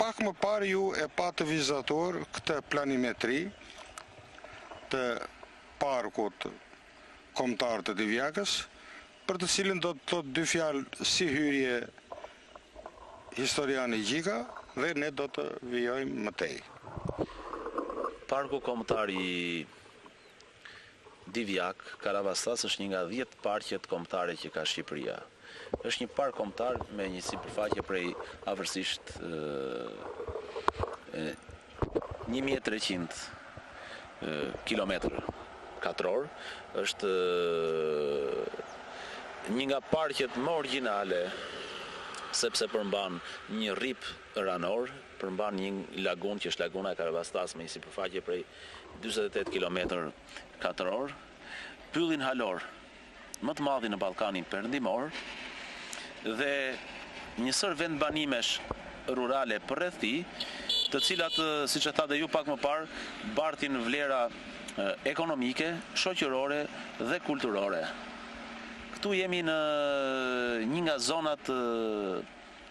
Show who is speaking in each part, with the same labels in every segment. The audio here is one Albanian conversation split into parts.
Speaker 1: Pak më parë ju e pa të vizator këtë planimetri të parkut kombëtar të Divjakës, për të cilin do të thot dy fjalë si hyrje historiani Gjika dhe ne do të vijojmë më tej.
Speaker 2: Parku kombëtar i Divjak, Karavastas është një nga 10 parqet kombëtare që ka Shqipëria. Është një park kombëtar me një sipërfaqe prej afërsisht 1300 kilometër katror. Është një nga parqet më origjinale sepse përmban një rrip ranor, përmban një lagun që është laguna e Karavastas me një sipërfaqe prej 48 km katror, pyllin halor më të madhi në Ballkanin Perëndimor dhe njësër vend banimesh rurale përreth tij, të cilat, siç e tha dhe ju pak më parë, bartin vlera ekonomike, shoqërore dhe kulturore. Këtu jemi në një nga zonat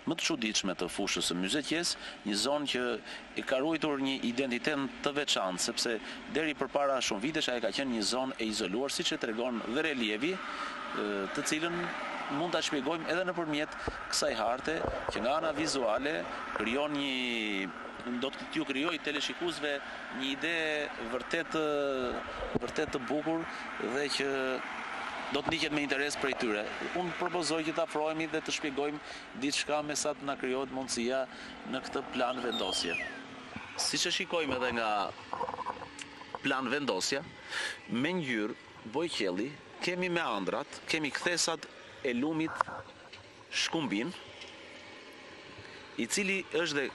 Speaker 2: më të çuditshme të fushës së Myzetjes, një zonë që e ka ruajtur një identitet të veçantë, sepse deri përpara shumë vitesh ajo ka qenë një zonë e izoluar, siç e tregon dhe relievi, të cilën mund ta shpjegojmë edhe nëpërmjet kësaj harte, që nga ana vizuale krijon do t'ju krijoj teleshikuesve një ide vërtet të bukur dhe që do të ndiqet me interes prej tyre. Unë propozoj që të afrohemi dhe të shpjegojmë diçka me sa të na krijohet mundësia në këtë plan vendosje. Siç e shikojmë edhe nga plan vendosja, me ngjyrë bojqelli, kemi meandrat, kemi kthesat e lumit Shkumbin, i cili është dhe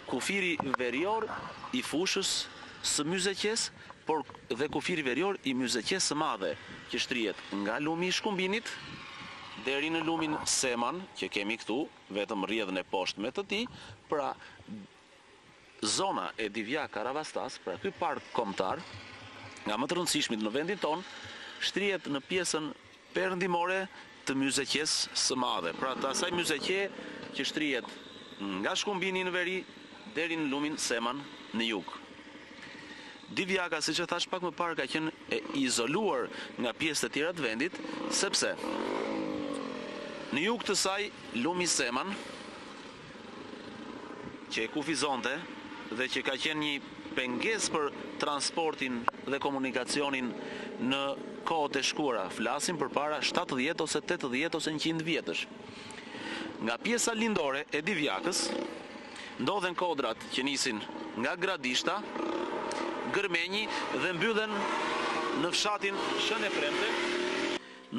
Speaker 2: kufiri verior i fushës së Myzetjes, por dhe kufiri verior i Myzetjes së madhe, që shtrihet nga lumi i Shkumbinit deri në lumin Seman, që kemi këtu, vetëm rrjedhën e poshtme të tij. Pra zona e Divjak Karavastas, pra ky park kombëtar, nga më të rëndësishmit në vendin ton, shtrihet në pjesën perëndimore të Myzetjes së madhe, pra të asaj Myzetje që shtrihet nga Shkumbini në veri deri në lumin Seman në jug. Divjaka, siç e thash pak më parë, ka qenë e izoluar nga pjesët e tjera të vendit, sepse në jug të saj lumi Seman, që e kufizonte dhe që ka qenë një pengesë për transportin dhe komunikacionin në kohët e shkuara, flasim përpara 70 ose 80 ose 100 vjetësh. Nga pjesa lindore e Divjakës ndodhen kodrat që nisin nga Gradishta, Gërmenji dhe mbyllen në fshatin Shën e Premte,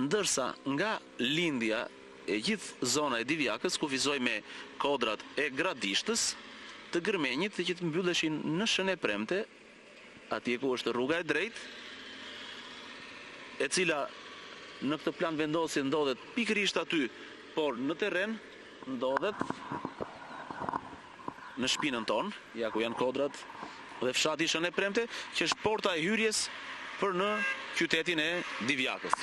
Speaker 2: ndërsa nga lindja e gjithë zona e Divjakës kufizoi me kodrat e Gradishtës, të Gërmenjit, që të mbylleshin në Shën e Premte, atje ku është rruga e drejtë, e cila në këtë plan vendosje ndodhet pikërisht aty, por në terren ndodhet në shpinën tonë, ja ku janë kodrat dhe fshati Shën e Premte, që është porta e hyrjes për në qytetin e Divjakës.